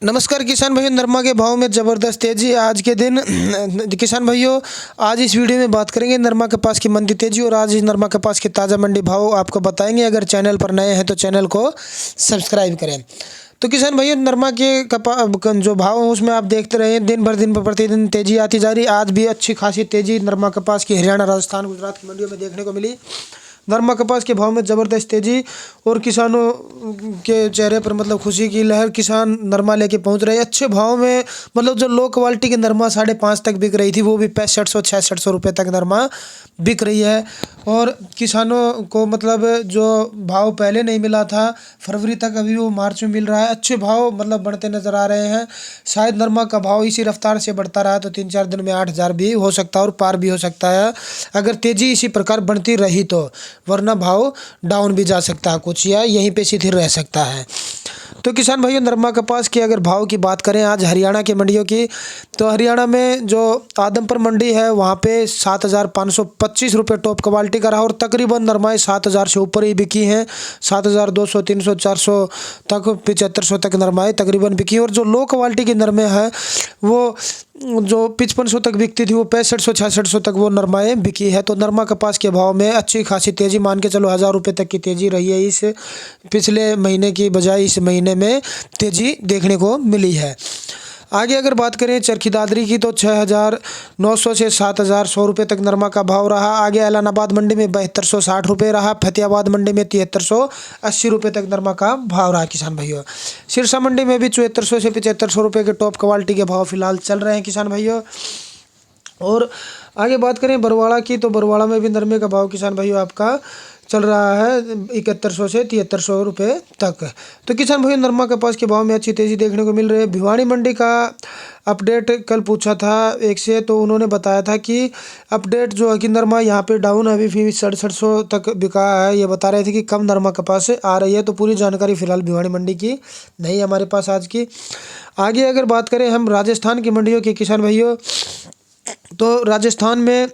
नमस्कार किसान भाइयों, नरमा के भाव में ज़बरदस्त तेज़ी आज के दिन। किसान भाइयों, आज इस वीडियो में बात करेंगे नरमा कपास की मंडी तेज़ी और आज इस नरमा कपास के ताज़ा मंडी भाव आपको बताएंगे। अगर चैनल पर नए हैं तो चैनल को सब्सक्राइब करें। तो किसान भाइयों, नरमा के जो भाव है उसमें आप देखते रहे दिन पर प्रतिदिन तेज़ी आती जा रही। आज भी अच्छी खासी तेज़ी नरमा कपास की हरियाणा, राजस्थान, गुजरात की मंडियों में देखने को मिली। नरमा कपास के भाव में ज़बरदस्त तेज़ी और किसानों के चेहरे पर मतलब खुशी की लहर। किसान नरमा लेके पहुंच रहे हैं अच्छे भाव में। मतलब जो लो क्वालिटी की नरमा 5.5 तक बिक रही थी वो भी 6500-6600 रुपये तक नरमा बिक रही है। और किसानों को मतलब जो भाव पहले नहीं मिला था फरवरी तक, अभी वो मार्च में मिल रहा है। अच्छे भाव मतलब बढ़ते नज़र आ रहे हैं। शायद नरमा का भाव इसी रफ्तार से बढ़ता रहा तो 3-4 दिन में 8000 भी हो सकता है और पार भी हो सकता है अगर तेज़ी इसी प्रकार बढ़ती रही तो। वरना भाव डाउन भी जा सकता है कुछ, या यहीं पे स्थिर रह सकता है। तो किसान भाइयों, नरमा कपास की अगर भाव की बात करें आज हरियाणा की मंडियों की, तो हरियाणा में जो आदमपुर मंडी है वहाँ पे 7525 रुपये टॉप क्वालिटी का रहा और तकरीबन नरमाएँ 7000 से ऊपर ही बिकी हैं। 7200, 300, 400 तक, 7500 तक नरमाएँ तकरीबन बिकी। और जो लो क्वालिटी की नरमे हैं वो जो 5500 तक बिकती थी वो 6500-6600 तक वो नरमाएँ बिकी है। तो नरमा कपास के भाव में अच्छी खासी तेज़ी, मान के चलो 1000 रुपये तक की तेज़ी रही है। इस पिछले महीने की बजाय इस महीने में तेज़ी देखने को मिली है। आगे अगर बात करें चरखी दादरी की, तो 6900 से 7100 रुपये तक नरमा का भाव रहा। आगे ऐलानाबाद मंडी में 7260 रुपये रहा। फतेहाबाद मंडी में 7380 रुपये तक नरमा का भाव रहा। किसान भाइयों, सिरसा मंडी में भी 7400 से 7500 रुपये के टॉप क्वालिटी के भाव फिलहाल चल रहे हैं किसान भाइयों। और आगे बात करें बरवाड़ा की, तो बरवाड़ा में भी नरमे का भाव किसान भाइयों आपका चल रहा है 7100 से 7300 रुपये तक। तो किसान भाइयों, नरमा कपास के भाव में अच्छी तेज़ी देखने को मिल रही है। भिवानी मंडी का अपडेट कल पूछा था एक से, तो उन्होंने बताया था कि अपडेट जो है कि नरमा यहाँ पे डाउन अभी भी 6700 तक बिका है। ये बता रहे थे कि कम नरमा कपास आ रही है। तो पूरी जानकारी फिलहाल भिवानी मंडी की नहीं है हमारे पास आज की। आगे अगर बात करें हम राजस्थान की मंडियों की किसान भाइयों, तो राजस्थान में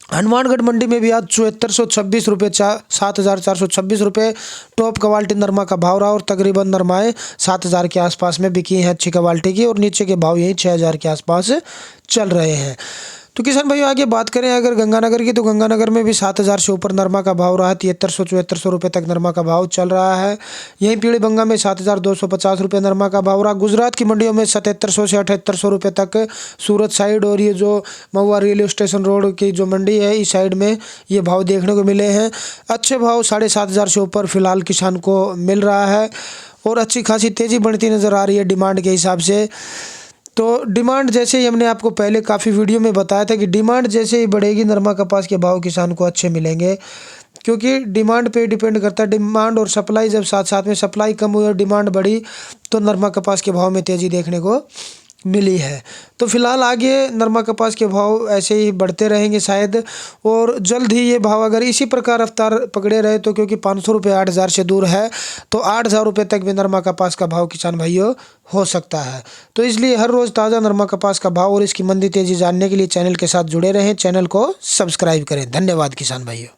हनुमानगढ़ मंडी में भी आज 7426 रुपये 7426 रुपये टॉप क्वालिटी नरमा का भाव रहा और तकरीबन नरमाएँ 7000 के आसपास में बिकी हैं अच्छी क्वालिटी की, और नीचे के भाव यही 6000 के आसपास चल रहे हैं। तो किसान भाइयों, आगे बात करें अगर गंगानगर की, तो गंगानगर में भी 7000 से ऊपर नरमा का भाव रहा। 7300-7400 रुपये तक नरमा का भाव चल रहा है। यहीं पीलीभंगा में 7250 रुपये नरमा का भाव रहा। गुजरात की मंडियों में 7700 से 7800 रुपये तक सूरत साइड और ये जो महुआ रेलवे स्टेशन रोड की जो मंडी है इस साइड में ये भाव देखने को मिले हैं। अच्छे भाव 7500 से ऊपर फिलहाल किसान को मिल रहा है और अच्छी खासी तेज़ी बढ़ती नज़र आ रही है डिमांड के हिसाब से। तो डिमांड जैसे ही हमने आपको पहले काफ़ी वीडियो में बताया था कि डिमांड जैसे ही बढ़ेगी नरमा कपास के भाव किसान को अच्छे मिलेंगे, क्योंकि डिमांड पे डिपेंड करता है। डिमांड और सप्लाई जब साथ साथ में सप्लाई कम हुई और डिमांड बढ़ी तो नरमा कपास के भाव में तेज़ी देखने को मिली है। तो फिलहाल आगे नरमा कपास के भाव ऐसे ही बढ़ते रहेंगे शायद, और जल्द ही ये भाव अगर इसी प्रकार रफ्तार पकड़े रहे तो, क्योंकि 500 रुपये 8000 से दूर है, तो 8000 रुपये तक भी नरमा कपास का भाव किसान भाइयों हो सकता है। तो इसलिए हर रोज़ ताज़ा नरमा कपास का भाव और इसकी मंदी तेज़ी जानने के लिए चैनल के साथ जुड़े रहें, चैनल को सब्सक्राइब करें। धन्यवाद किसान भाइयों।